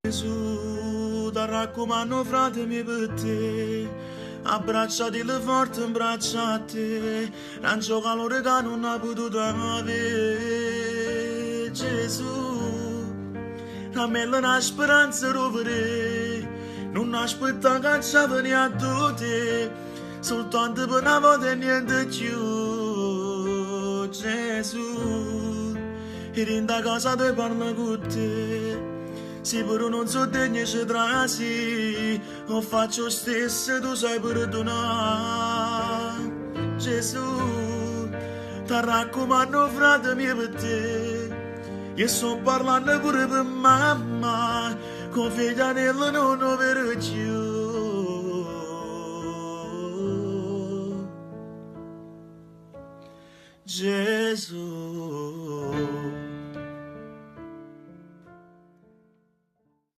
Gesù, ti raccomando frate mi per te, abbracciati le forte, abbracciate, non c'è calore che non ha potuto avere. Gesù, a me la speranza rovere, non aspetta che ci veni a tutti, soltanto per una volta e niente più. Gesù, e in da casa te parlo con te. Se però non so degno ci trasi, o faccio stesso, tu sai perdonare. Gesù, ti raccomando frate mio per te, io sto parlando pure per mamma, con figlia nella non lo vedo più. Gesù.